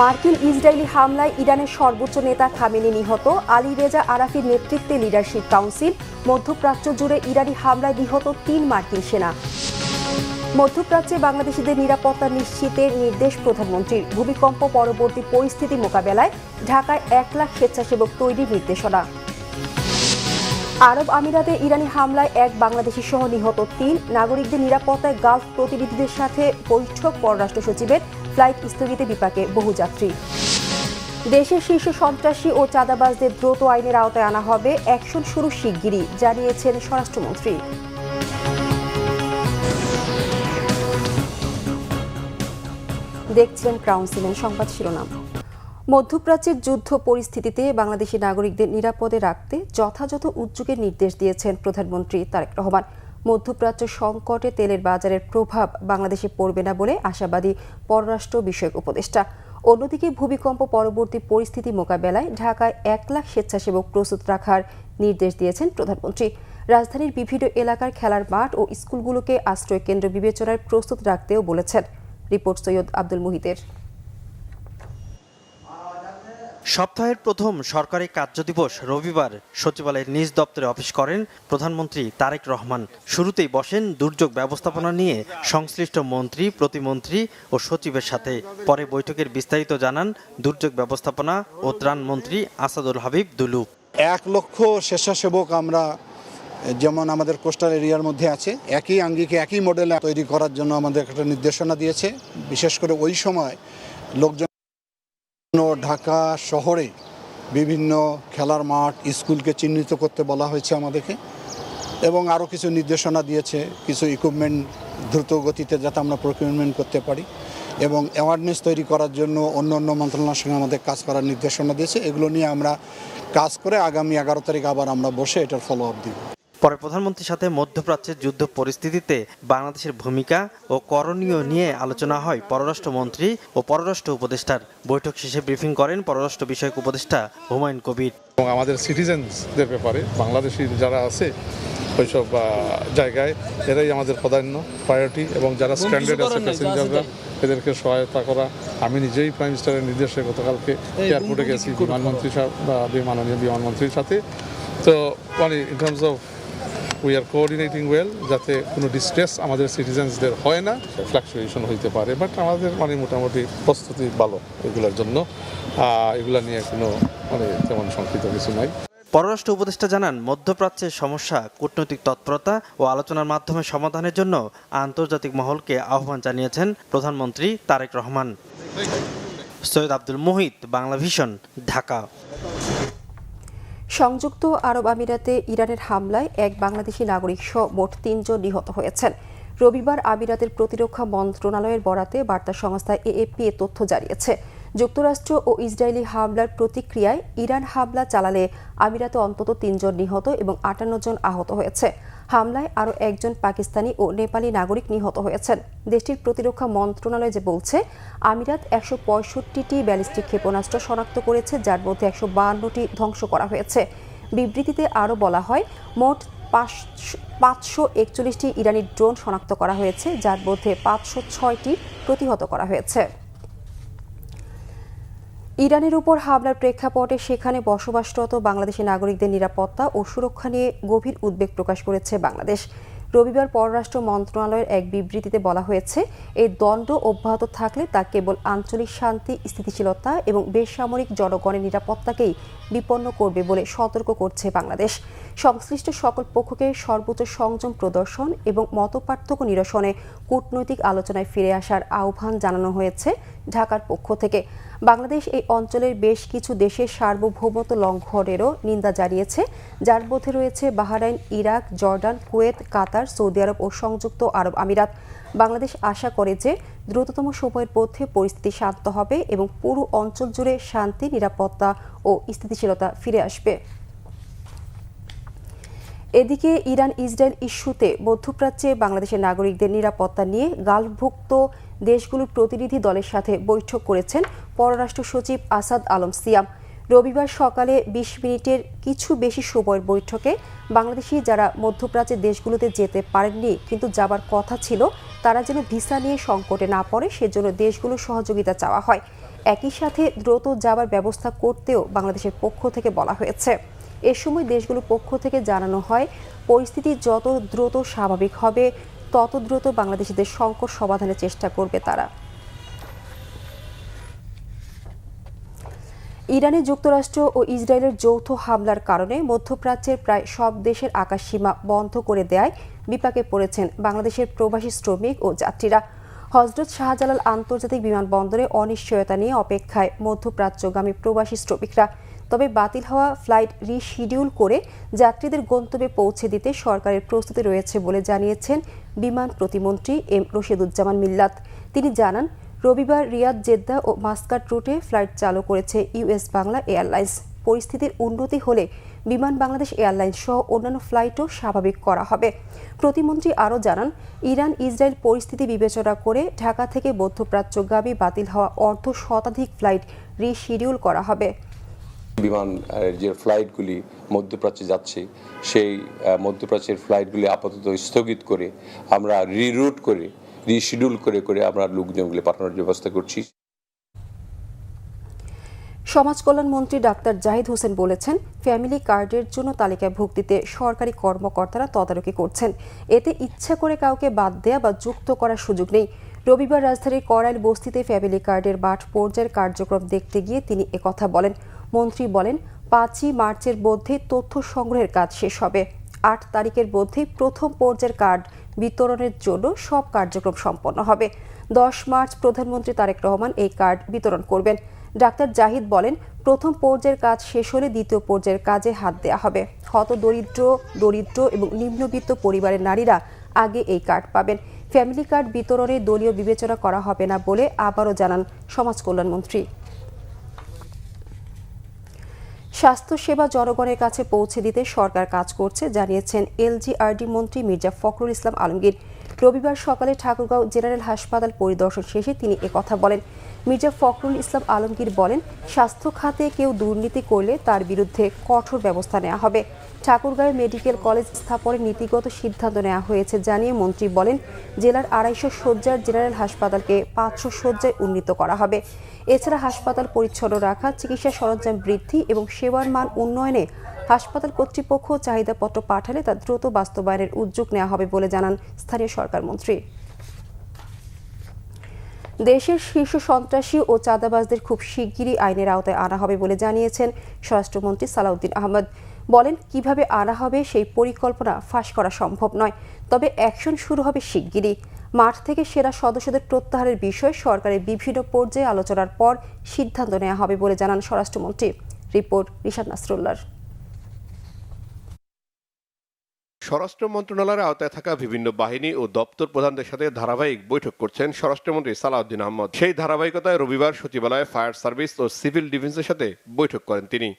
মার্কিন ইসরায়েলি হামলায় ইরানের সর্বোচ্চ নেতা খামেনি নিহত, আলী রেজা আরাফির নেতৃত্বে লিডারশিপ কাউন্সিল। মধ্যপ্রাচ্য জুড়ে ইরানি হামলায় নিহত ৩ মার্কিন সেনা। মধ্যপ্রাচ্যে বাংলাদেশিদের নিরাপত্তা নিশ্চিতের নির্দেশ প্রধানমন্ত্রীর। ভূমিকম্প পরবর্তী পরিস্থিতি মোকাবেলায় ঢাকায় ১ লাখ স্বেচ্ছাসেবক তৈরির নির্দেশনা। আরব আমিরাতে ইরানি হামলায় ১ বাংলাদেশি সহ নিহত ৩ নাগরিকদের নিরাপত্তায় গালফ প্রতিনিধিদের সাথে বৈঠক। পররাষ্ট্র সচিবের ফ্লাইট স্থগিতে বিপাকে বহুযাত্রী। দেশের শীর্ষ সন্ত্রাসী ও চাঁদাবাজদের দ্রুত আইনের আওতায় আনা হবে, অ্যাকশন শুরু শিগগিরই, জানিয়েছেন স্বরাষ্ট্রমন্ত্রী। দেখছিলেন ক্রাউন সিলেন সংবাদ শিরোনাম। মধ্যপ্রাচ্যের যুদ্ধ পরিস্থিতিতে বাংলাদেশি নাগরিকদের নিরাপদে রাখতে যথাযথ উদ্যোগের নির্দেশ দিয়েছেন প্রধানমন্ত্রী তারেক রহমান। মধ্যপ্রাচ্য সংকটে তেলের বাজারের প্রভাব বাংলাদেশে পড়বে না বলে আশাবাদী পররাষ্ট্র বিষয়ক উপদেষ্টা। অন্যদিকে ভূমিকম্প পরবর্তী পরিস্থিতি মোকাবেলায় ঢাকায় ১ লাখ স্বেচ্ছাসেবক প্রস্তুত রাখার নির্দেশ দিয়েছেন প্রধানমন্ত্রী। রাজধানীর বিভিন্ন এলাকার খেলার মাঠ ও স্কুলগুলোকে আশ্রয় কেন্দ্র বিবেচনায় প্রস্তুত রাখতেও বলেছেন। রিপোর্ট সৈয়দ আব্দুল মুহিতের। সপ্তাহের প্রথম সরকারি কার্যদিবস রবিবার সচিবালয়ের নিজ দপ্তরে অফিস করেন প্রধানমন্ত্রী তারেক রহমান। শুরুতেই বসেন দুর্যোগ ব্যবস্থাপনা নিয়ে সংশ্লিষ্ট মন্ত্রী, প্রতিমন্ত্রী ও সচিবের সাথে। পরে বৈঠকের বিস্তারিত জানান দুর্যোগ ব্যবস্থাপনা ও ত্রাণ মন্ত্রী আসাদুল হাবিব দুলু। ১ লক্ষ স্বেচ্ছাসেবক আমরা যেমন আমাদের কোস্টাল এরিয়ার মধ্যে আছে, একই আঙ্গিকে একই মডেলে তৈরি করার জন্য আমাদের একটা নির্দেশনা দিয়েছে। বিশেষ করে ওই সময় লোকজন ঢাকা শহরে বিভিন্ন খেলার মাঠ, স্কুলকে চিহ্নিত করতে বলা হয়েছে আমাদেরকে, এবং আরও কিছু নির্দেশনা দিয়েছে কিছু ইকুইপমেন্ট দ্রুত গতিতে যাতে আমরা প্রকিউরমেন্ট করতে পারি, এবং অ্যাওয়ারনেস তৈরি করার জন্য অন্য অন্য মন্ত্রণালয়ের সঙ্গে আমাদের কাজ করার নির্দেশনা দিয়েছে। এগুলো নিয়ে আমরা কাজ করে আগামী ১১ তারিখ আবার আমরা বসে এটার ফলো আপ দিব। পরে প্রধানমন্ত্রীর সাথে মধ্যপ্রাচ্যের যুদ্ধ পরিস্থিতিতে বাংলাদেশের ভূমিকা ও করণীয় নিয়ে আলোচনা হয় পররাষ্ট্রমন্ত্রী ও পররাষ্ট্র উপদেষ্টার। বৈঠক শেষে ব্রিফিং করেন পররাষ্ট্র বিষয়ক উপদেষ্টা হুমায়ুন কবির। এবং আমাদের সিটিজেন্সদের ব্যাপারে বাংলাদেশি যারা আছে ওইসব জায়গায় এরাই আমাদের প্রায়োরিটি, এবং যারা স্ট্যান্ডার্ড আছে প্যাসেঞ্জাররা এদেরকে সহায়তা করা। আমি নিজেই প্রাইম মিনিস্টারের নির্দেশে গতকালকে এয়ারপোর্টে গেছি মাননীয় বিমানমন্ত্রীর সাথে। তো মানে in terms of we are coordinating well, যাতে কোনো ডিস্ট্রেস আমাদের সিটিজেন্সদের হয় না, ফ্লাকচুয়েশন হইতে পারে, বাট আমাদের মোটামুটি প্রস্তুতি ভালো এগুলোর জন্য। এগুলো নিয়ে কোনো তেমন শঙ্কিত কিছু নাই। পররাষ্ট্র উপদেষ্টা জানান, মধ্যপ্রাচ্যের সমস্যা কূটনৈতিক তৎপরতা ও আলোচনার মাধ্যমে সমাধানের জন্য আন্তর্জাতিক মহলকে আহ্বান জানিয়েছেন প্রধানমন্ত্রী তারেক রহমান। সৈয়দ আব্দুল মুহিত, বাংলা ভিশন, ঢাকা। সংযুক্ত আরব আমিরাতে ইরানের হামলায় ১ বাংলাদেশি নাগরিক সহ মোট ৩ জন নিহত হয়েছেন। রবিবার আমিরাতের প্রতিরক্ষা মন্ত্রণালয়ের বরাতে বার্তা সংস্থা এএপি এ তথ্য জানিয়েছে। যুক্তরাষ্ট্র ও ইসরায়েলি হামলার প্রতিক্রিয়ায় ইরান হামলা চালালে আমিরাতে অন্তত ৩ জন নিহত এবং ৫৮ জন আহত হয়েছে। হামলায় আরও ১ জন পাকিস্তানি ও নেপালি নাগরিক নিহত হয়েছেন। দেশটির প্রতিরক্ষা মন্ত্রণালয় যে বলছে, আমিরাত ১৬৫টি ব্যালিস্টিক ক্ষেপণাস্ত্র শনাক্ত করেছে, যার মধ্যে ১৫২টি ধ্বংস করা হয়েছে। বিবৃতিতে আরও বলা হয়, মোট ৫৪১টি ইরানি ড্রোন শনাক্ত করা হয়েছে, যার মধ্যে ৫০৬টি প্রতিহত করা হয়েছে। ইরানের উপর হামলার প্রেক্ষাপটে সেখানে বসবাসরত বাংলাদেশি নাগরিকদের নিরাপত্তা ও সুরক্ষা নিয়ে গভীর উদ্বেগ প্রকাশ করেছে বাংলাদেশ। রবিবার পররাষ্ট্র মন্ত্রণালয়ের এক বিবৃতিতে বলা হয়েছে, এই দ্বন্দ্ব অব্যাহত থাকলে তা কেবল আঞ্চলিক শান্তি, স্থিতিশীলতা এবং বেসামরিক জনগণের নিরাপত্তাকেই বিপন্ন করবে বলে সতর্ক করছে বাংলাদেশ। সংশ্লিষ্ট সকল পক্ষকে সর্বোচ্চ সংযম প্রদর্শন এবং মতপার্থক্য নিরসনে কূটনৈতিক আলোচনায় ফিরে আসার আহ্বান জানানো হয়েছে ঢাকার পক্ষ থেকে। বাংলাদেশ এই অঞ্চলের বেশ কিছু দেশের সার্বভৌমত্ব লঙ্ঘনেরও নিন্দা জানিয়েছে, যার মধ্যে রয়েছে বাহরাইন, ইরাক, জর্ডান, কুয়েত, কাতার, সৌদি আরব ও সংযুক্ত আরব আমিরাত। বাংলাদেশ আশা করে যে দ্রুততম সময়ের মধ্যে পরিস্থিতি শান্ত হবে এবং পুরো অঞ্চল জুড়ে শান্তি, নিরাপত্তা ও স্থিতিশীলতা ফিরে আসবে। এদিকে ইরান ইসরায়েল ইস্যুতে মধ্যপ্রাচ্যে বাংলাদেশের নাগরিকদের নিরাপত্তা নিয়ে গালফভুক্ত দেশগুলোর প্রতিনিধি দলের সাথে বৈঠক করেছেন পররাষ্ট্র সচিব আসাদ আলম সিয়াম। রবিবার সকালে ২০ মিনিটের কিছু বেশি সময়ের বৈঠকে বাংলাদেশি যারা মধ্যপ্রাচ্যের দেশগুলোতে যেতে পারেননি কিন্তু যাবার কথা ছিল, তারা যেন ভিসা নিয়ে সংকটে না পড়ে সেজন্য দেশগুলোর সহযোগিতা চাওয়া হয়। একই সাথে দ্রুত যাবার ব্যবস্থা করতেও বাংলাদেশের পক্ষ থেকে বলা হয়েছে। এ সময় দেশগুলোর পক্ষ থেকে জানানো হয়, পরিস্থিতি যত দ্রুত স্বাভাবিক হবে তত দ্রুত বাংলাদেশিদের সংকট সমাধানের চেষ্টা করবে তারা। ইরানে যুক্তরাষ্ট্র ও ইসরায়েলের যৌথ হামলার কারণে মধ্যপ্রাচ্যের প্রায় সব দেশের আকাশসীমা বন্ধ করে দেয়ায় বিপাকে পড়েছেন বাংলাদেশের প্রবাসী শ্রমিক ও যাত্রীরা। হজরত শাহজালাল আন্তর্জাতিক বিমানবন্দরে অনিশ্চয়তা নিয়ে অপেক্ষায় মধ্যপ্রাচ্যগামী প্রবাসী শ্রমিকরা। তবে বাতিল হওয়া ফ্লাইট রিশিডিউল করে যাত্রীদের গন্তব্যে পৌঁছে দিতে সরকারের প্রস্তুতি রয়েছে বলে জানিয়েছেন বিমান প্রতিমন্ত্রী এম রশিদুজ্জামান মিল্লাত। তিনি জানান, রবিবার রিয়াদ, জেদ্দা ও মাস্কাট রুটে ফ্লাইট চালু করেছে ইউএস বাংলা এয়ারলাইন্স। পরিস্থিতির উন্নতি হলে বিমান বাংলাদেশ এয়ারলাইন্স সহ অন্যান্য ফ্লাইটও স্বাভাবিক করা হবে। প্রতিমন্ত্রী আরও জানান, ইরান ইসরায়েল পরিস্থিতি বিবেচনা করে ঢাকা থেকে মধ্যপ্রাচ্যগামী বাতিল হওয়া অর্ধশতাধিক ফ্লাইট রিশিডিউল করা হবে। বিমান যে ফ্লাইটগুলি মধ্যপ্রাচ্যে যাচ্ছে সেই মধ্যপ্রাচ্যের ফ্লাইটগুলি আপাতত স্থগিত করে আমরা রিরুট করে রিশিডিউল করে আমরা লোকজনগুলি পাঠানোর ব্যবস্থা করছি। সমাজ কল্যাণ মন্ত্রী ডাক্তার জাহিদ হোসেন বলেছেন, ফ্যামিলি কার্ডের জন্য তালিকাভুক্তিতে সরকারি কর্মকর্তারা তদারকি করছেন। এতে ইচ্ছা করে কাউকে বাদ দেয়া বা যুক্ত করার সুযোগ নেই। রবিবার রাজধানীর করাইল বস্তিতে ফ্যামিলি কার্ডের মাঠ পর্যায়ের কার্যক্রম দেখতে গিয়ে তিনি একথা বলেন। মন্ত্রী বলেন, 5ই মার্চের মধ্যে তথ্য সংগ্রহের কাজ শেষ হবে। 8 তারিখের মধ্যে প্রথম পর্যায়ের কার্ড বিতরণের জন্য সব কার্যক্রম সম্পন্ন হবে। 10 মার্চ প্রধানমন্ত্রী তারেক রহমান এই কার্ড বিতরণ করবেন। ডাক্তার জাহিদ বলেন, প্রথম পর্যায়ের কাজ শেষ হলে দ্বিতীয় পর্যায়ের কাজে হাত দেওয়া হবে। দরিদ্র এবং নিম্নবিত্ত পরিবারের নারীরা আগে এই কার্ড পাবেন। ফ্যামিলি কার্ড বিতরণে দলীয় বিবেচনা করা হবে না বলে আবারও জানান সমাজ কল্যাণমন্ত্রী। স্বাস্থ্যসেবা জনগণের কাছে পৌঁছে দিতে সরকার কাজ করছে জানিয়েছেন এলজিআরডি মন্ত্রী মির্জা ফখরুল ইসলাম আলমগীর। রবিবার সকালে ঠাকুরগাঁও জেনারেল হাসপাতাল পরিদর্শন শেষে তিনি একথা বলেন। মির্জা ফখরুল ইসলাম আলমগীর বলেন, স্বাস্থ্য খাতে কেউ দুর্নীতি করলে তার বিরুদ্ধে কঠোর ব্যবস্থা নেওয়া হবে। ঠাকুরগাঁও মেডিকেল কলেজ স্থাপনের নীতিগত সিদ্ধান্ত নেওয়া হয়েছে জানিয়ে মন্ত্রী বলেন, জেলার 250 শয্যার জেনারেল হাসপাতালকে 500 শয্যায় উন্নীত করা হবে। এছাড়া হাসপাতাল পরিচ্ছন্ন রাখা, চিকিৎসা সরঞ্জাম বৃদ্ধি এবং সেবার মান উন্নয়নে হাসপাতাল কর্তৃপক্ষ চাহিদাপত্র পাঠালে তা দ্রুত বাস্তবায়নের উদ্যোগ নেওয়া হবে বলে জানান স্থানীয় সরকার মন্ত্রী। দেশের শীর্ষ সন্ত্রাসী ও চাঁদাবাজদের খুব শিগগিরই আইনের আওতায় আনা হবে বলে জানিয়েছেন স্বরাষ্ট্রমন্ত্রী সালাউদ্দিন আহমেদ। বলেন, কিভাবে আনা হবে সেই পরিকল্পনা ফাঁস করা সম্ভব নয়, তবে অ্যাকশন শুরু হবে শিগগিরই। মাঠ থেকে সেরা সদস্যদের প্রত্যাহারের বিষয়ে সরকারের বিভিন্ন পর্যায়ে আলোচনার পর সিদ্ধান্ত নেওয়া হবে বলে জানান স্বরাষ্ট্রমন্ত্রী। রিপোর্ট রিশাদ নাসরুল্লাহর। স্বরাষ্ট্র মন্ত্রণালয়ের আওতায় থাকা বিভিন্ন বাহিনী ও দপ্তর প্রধানদের সাথে ধারাবাহিক বৈঠক করছেন স্বরাষ্ট্রমন্ত্রী সালাউদ্দিন আহমদ। সেই ধারাবাহিকতায় রবিবার সচিবালয়ে ফায়ার সার্ভিস ও সিভিল ডিফেন্সের সাথে বৈঠক করেন তিনি।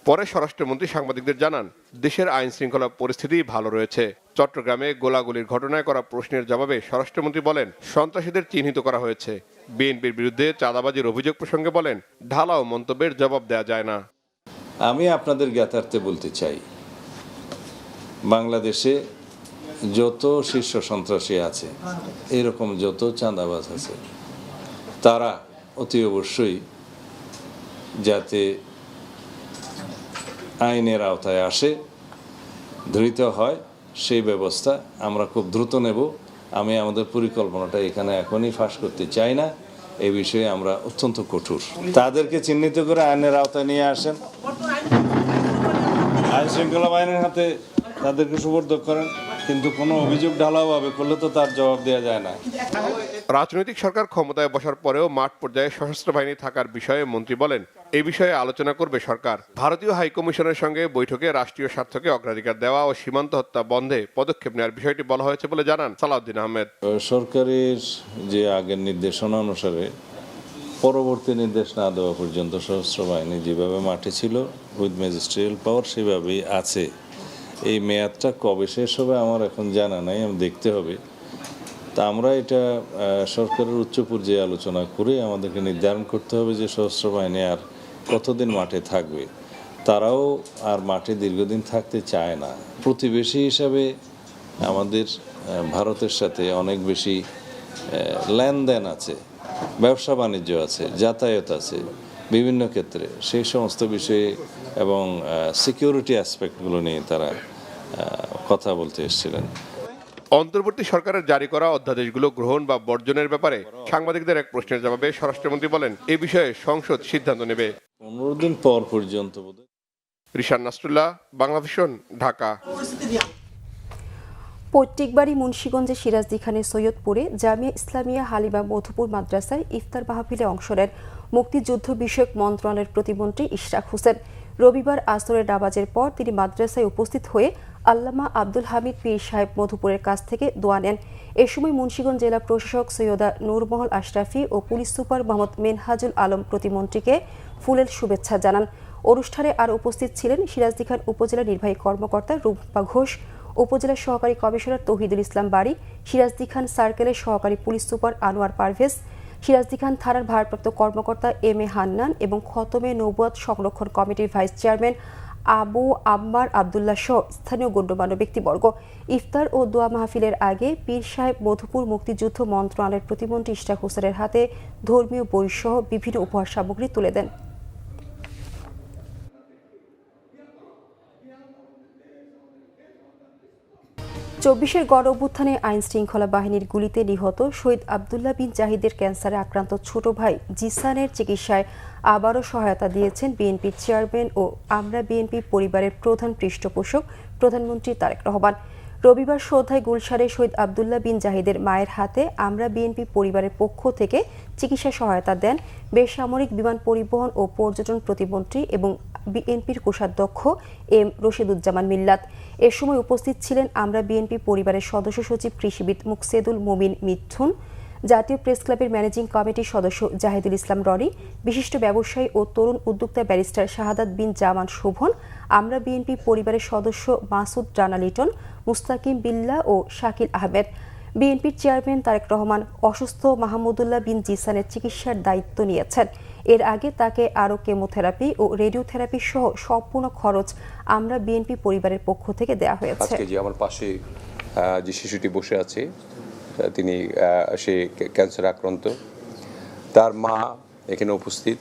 পরে স্বরাষ্ট্রমন্ত্রী সাংবাদিকদের জানান, দেশের আইন শৃঙ্খলা পরিস্থিতি ভালো রয়েছে। চট্টগ্রামে গোলাগুলির ঘটনায় করা প্রশ্নের জবাবে স্বরাষ্ট্রমন্ত্রী বলেন, সন্ত্রাসীদের চিহ্নিত করা হয়েছে। বিএনপির বিরুদ্ধে চাঁদাবাজির অভিযোগ প্রসঙ্গে বলেন, ঢালাও মন্তব্যের জবাব দেওয়া যায় না। আমি আপনাদের জ্ঞাতার্থে বলতে চাই, বাংলাদেশে যত শীর্ষ সন্ত্রাসী আছে, এরকম যত চাঁদাবাজ আছে, তারা অতি অবশ্যই যাতে আইনের আওতায় আসে, ধৃত হয়, সেই ব্যবস্থা আমরা খুব দ্রুত নেব। আমি আমাদের পরিকল্পনাটা এখানে এখনই ফাঁস করতে চাই না। এই বিষয়ে আমরা অত্যন্ত কঠোর। তাদেরকে চিহ্নিত করে আইনের আওতায় নিয়ে আসেন, আইন শৃঙ্খলা বাহিনীর হাতে তাদেরকে সুপর্দ করেন, কিন্তু কোনো অভিযোগ ঢালাওভাবে করলে তো তার জবাব দেওয়া যায় না। রাজনৈতিক সরকার ক্ষমতায় বসার পরেও মাঠ পর্যায়ে সশস্ত্র বাহিনী থাকার বিষয়ে মন্ত্রী বলেন, এই বিষয়ে আলোচনা করবে সরকার। ভারতীয় হাইকমিশনের সঙ্গে বৈঠকে রাষ্ট্রীয় স্বার্থকে অগ্রাধিকার দেওয়া ও সীমান্ত হত্যা বন্ধে পদক্ষেপ নেওয়ার বিষয়টি বলা হয়েছে বলে জানান সালাউদ্দিন আহমেদ। সরকারের যে আগের নির্দেশনা অনুসারে পরবর্তী নির্দেশ না দেওয়া পর্যন্ত সশস্ত্র বাহিনী যেভাবে মাঠে ছিল উইথ ম্যাজিস্ট্রিয়াল পাওয়ার সেভাবেই আছে। এই মেয়াদটা কবে শেষ হবে আমার এখন জানা নাই, আমি দেখতে হবে। তা আমরা এটা সরকারের উচ্চ পর্যায়ে আলোচনা করে আমাদেরকে নির্ধারণ করতে হবে যে সশস্ত্র বাহিনী আর কতদিন মাঠে থাকবে। তারাও আর মাঠে দীর্ঘদিন থাকতে চায় না। প্রতিবেশী হিসাবে আমাদের ভারতের সাথে অনেক বেশি লেনদেন আছে, ব্যবসা বাণিজ্য আছে, যাতায়াত আছে, বিভিন্ন ক্ষেত্রে সেই সমস্ত বিষয়ে এবং সিকিউরিটি অ্যাসপেক্টগুলো নিয়ে তারা কথা বলতে এসেছিলেন। অন্তর্বর্তী সরকারের জারি করা অধ্যাদেশগুলো গ্রহণ বা বর্জনের ব্যাপারে সাংবাদিকদের এক প্রশ্নের জবাবে স্বরাষ্ট্রমন্ত্রী বলেন, এ বিষয়ে সংসদ সিদ্ধান্ত নেবে। 15 দিন পর পর্যন্ত। রিশান নাসরুল্লাহ, বাংলাভিশন, ঢাকা। পৈতৃক বাড়ি মুন্সিগঞ্জে সিরাজদি খানের সৈয়দপুরে জামিয়া ইসলামিয়া হালিমা মধুপুর মাদ্রাসায় ইফতার মাহফিলে অংশ নেন মুক্তিযুদ্ধ বিষয়ক মন্ত্রণালয়ের প্রতিমন্ত্রী ইশরাক হোসেন। রবিবার আসরের নামাজের পর তিনি মাদ্রাসায় উপস্থিত হয়ে আল্লামা আব্দুল হামিদ পীর সাহেব মধুপুরের কাছ থেকে দোয়া নেন। এ সময় মুন্সিগঞ্জ জেলা প্রশাসক সৈয়দা নূরমহল আশরাফি ও পুলিশ সুপার মোহাম্মদ মেনহাজুল আলম প্রতিমন্ত্রীকে ফুলের শুভেচ্ছা জানান। অনুষ্ঠানে আর উপস্থিত ছিলেন সিরাজদি খান উপজেলা নির্বাহী কর্মকর্তা রূপা ঘোষ, উপজেলা সহকারী কমিশনার তৌহিদুল ইসলাম বাড়ি, সিরাজদি খান সার্কেলের সহকারী পুলিশ সুপার আনোয়ার পারভেজ, সিরাজদি খান থানার ভারপ্রাপ্ত কর্মকর্তা এম এ হান্নান এবং খতমে নবুয়াত সংরক্ষণ কমিটির ভাইস চেয়ারম্যান আবু আম্মার আবদুল্লাহ সহ স্থানীয় গণ্যমান্য ব্যক্তিবর্গ। ইফতার ও দোয়া মাহফিলের আগে পীর সাহেব মধুপুর মুক্তিযুদ্ধ মন্ত্রণালয়ের প্রতিমন্ত্রী ইশরাক হোসেনের হাতে ধর্মীয় বই সহ বিভিন্ন উপহার সামগ্রী তুলে দেন। 24-এর গণ অভ্যুত্থানে আইন শৃঙ্খলা বাহিনীর গুলিতে নিহত শহীদ আব্দুল্লাহ বিন জাহিদের ক্যান্সারে আক্রান্ত ছোট ভাই জিসানের চিকিৎসায় আবারও সহায়তা দিয়েছেন বিএনপির চেয়ারম্যান ও আমরা বিএনপি পরিবারের প্রধান পৃষ্ঠপোষক প্রধানমন্ত্রী তারেক রহমান। রবিবার সন্ধ্যায় গুলশানে শহীদ আব্দুল্লাহ বিন জাহিদের মায়ের হাতে আমরা বিএনপি পরিবারের পক্ষ থেকে চিকিৎসা সহায়তা দেন বেসামরিক বিমান পরিবহন ও পর্যটন প্রতিমন্ত্রী এবং বিএনপির কোষাধ্যক্ষ এম রশিদুজ্জামান মিল্লাত। এ সময় উপস্থিত ছিলেন আমরা বিএনপি পরিবারের সদস্য সচিব কৃষিবিদ মুকসেদুল মুমিন মিথুন, জাতীয় প্রেস ক্লাবের ম্যানেজিং কমিটির সদস্য জাহিদুল ইসলাম রনি, বিশিষ্ট ব্যবসায়ী ও তরুণ উদ্যোক্তা ব্যারিস্টার শাহাদাত বিন জামান শোভন, আমরা বিএনপি পরিবারের সদস্য মাসুদ রানা লিটন, মুস্তাকিম বিল্লাহ ও শাকিল আহমেদ। বিএনপির চেয়ারম্যান তারেক রহমান অসুস্থ মাহমুদুল্লাহ বিন জিসানের চিকিৎসার দায়িত্ব নিয়েছেন। এর আগে তাকে আরও কেমোথেরাপি ও রেডিওথেরাপি সহ সম্পূর্ণ খরচ আমরা বিএনপি পরিবারের পক্ষ থেকে দেওয়া হয়েছে। আজকে যে আমার পাশে যে শিশুটি বসে আছে তিনি সে ক্যান্সার আক্রান্ত, তার মা এখানে উপস্থিত।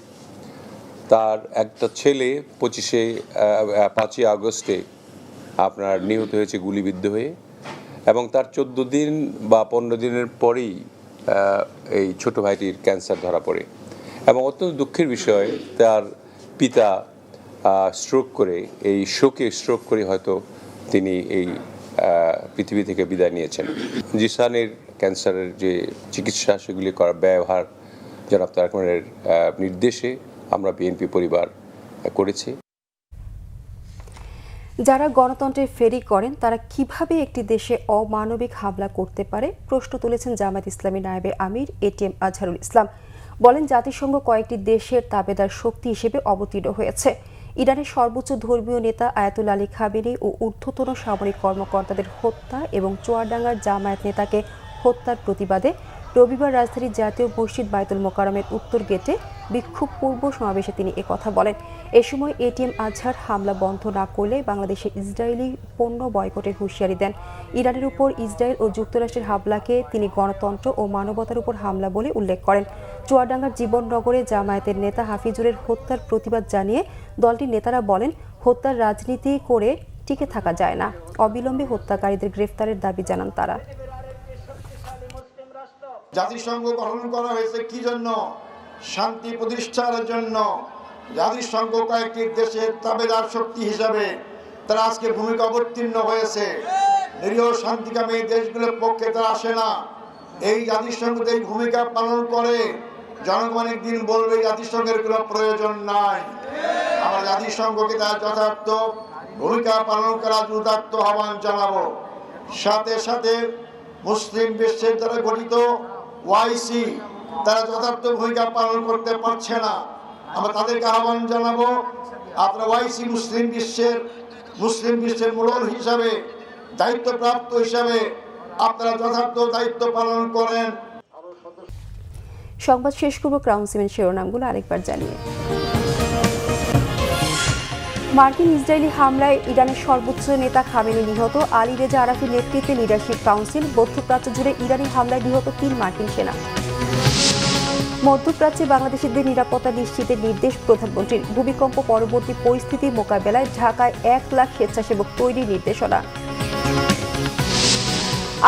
তার একটা ছেলে 5ই আগস্টে আপনার নিহত হয়েছে গুলিবিদ্ধ হয়ে, এবং তার 14 দিন বা 15 দিনের পরেই এই ছোট ভাইটির ক্যান্সার ধরা পড়ে। এবং অত্যন্ত দুঃখের বিষয়, তার পিতা স্ট্রোক করে হয়তো তিনি এই পৃথিবী থেকে বিদায় নিয়েছেন। জিসানের ক্যান্সারের যে চিকিৎসা সেগুলি করার ব্যয়ভার জনাব তারেক রহমানের নির্দেশে আমরা বিএনপি পরিবার করেছি। যারা গণতন্ত্রের ফেরি করেন তারা কিভাবে একটি দেশে অমানবিক হামলা করতে পারে প্রশ্ন তুলেছেন জামায়াত ইসলামী নায়েবে আমির এটিএম আজহারুল ইসলাম। বলেন, জাতিসংঘ কয়েকটি দেশের তাবেদার শক্তি হিসেবে অবতীর্ণ হয়েছে। ইরানের সর্বোচ্চ ধর্মীয় নেতা আয়াতুল্লাহ আলী খামেনি ও ঊর্ধ্বতন সামরিক কর্মকর্তাদের হত্যা এবং চুয়াডাঙ্গার জামায়াত নেতাকে হত্যার প্রতিবাদে রবিবার রাজধানীর জাতীয় মসজিদ বায়তুল মোকাররমের উত্তর গেটে বিক্ষোভ পূর্ব সমাবেশে তিনি একথা বলেন। এ সময় এটিএম আজহার হামলা বন্ধ না করলে বাংলাদেশে ইসরায়েলি পণ্য বয়কটের হুঁশিয়ারি দেন। ইরানের উপর ইসরায়েল ও যুক্তরাষ্ট্রের হামলাকে তিনি গণতন্ত্র ও মানবতার উপর হামলা বলে উল্লেখ করেন। চুয়াডাঙ্গার জীবননগরে জামায়াতের নেতা হাফিজুরের হত্যার প্রতিবাদ জানিয়ে দলটির নেতারা বলেন, হত্যার রাজনীতি করে টিকে থাকা যায় না। অবিলম্বে হত্যাকারীদের গ্রেফতারের দাবি জানান তারা। জাতিসংঘ গঠন করা হয়েছে কি জন্য? শান্তি প্রতিষ্ঠার জন্য। জাতিসংঘ কয়েকটি দেশের তাবেদার শক্তি হিসাবে তারা আজকে ভূমিকা অবতীর্ণ হয়েছে। নিরীহ শান্তিকামী দেশগুলোর পক্ষে তারা আসে না। এই জাতিসংঘ এই ভূমিকা পালন করে জনগণ একদিন বলবে জাতিসংঘের কোনো প্রয়োজন নাই। আমরা জাতিসংঘকে তার যথার্থ ভূমিকা পালন করার উদাত্ত আহ্বান জানাবো। সাথে সাথে মুসলিম বিশ্বের দ্বারা গঠিত ওআইসি তারা যথার্থ ভূমিকা পালন করতে পারছে না। আমরা তাদেরকে আহ্বান জানাবো, আপনারা ওআইসি মুসলিম বিশ্বের মূল হিসাবে দায়িত্বপ্রাপ্ত হিসাবে আপনারা যথার্থ দায়িত্ব পালন করেন। সংবাদ শেষ করব ক্রাউন সিমেন্ট শিরোনামগুলো আরেকবার জানিয়ে। মার্কিন ইসরায়েলি হামলায় ইরানের সর্বোচ্চ নেতা খামেনি নিহত। আলী রেজা আরাফির নেতৃত্বে লিডারশিপ কাউন্সিল। মধ্যপ্রাচ্য জুড়ে ইরানি হামলায় নিহত 3 মার্কিন সেনা। মধ্যপ্রাচ্যে বাংলাদেশিদের নিরাপত্তা নিশ্চিতের নির্দেশ প্রধানমন্ত্রীর। ভূমিকম্প পরবর্তী পরিস্থিতি মোকাবেলায় ঢাকায় 1 লাখ স্বেচ্ছাসেবক তৈরির নির্দেশনা।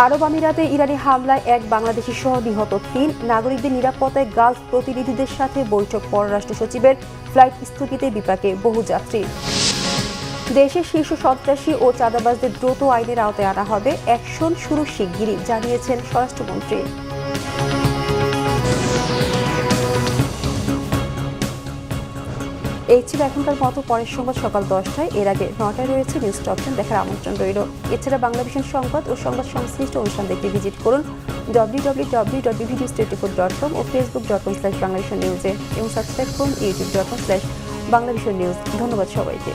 আরব আমিরাতে ইরানি হামলায় এক বাংলাদেশি সহ নিহত 3। নাগরিকদের নিরাপত্তায় গালফ প্রতিনিধিদের সাথে বৈঠক। পররাষ্ট্র সচিবের ফ্লাইট স্থগিতে বিপাকে বহু যাত্রী। দেশের শীর্ষ সন্ত্রাসী ও চাঁদাবাজদের দ্রুত আইনের আওতায় আনা হবে, অ্যাকশন শুরু শিগগিরই, জানিয়েছেন স্বরাষ্ট্রমন্ত্রী। এই ছিল এখনকার মতো। পরের সংবাদ সকাল 10টায়। এর আগে 9টায় রয়েছে নিউজ টপ 10 দেখার আমন্ত্রণ রইল। এছাড়া বাংলাদেশের সংবাদ ও সংবাদ সংশ্লিষ্ট অনুষ্ঠান দেখতে ভিজিট করুন www.bbnews24.com ও facebook.com/bangladeshnewsে এবং সাবস্ক্রাইব করুন youtube.com/bangladeshnnews। ধন্যবাদ সবাইকে।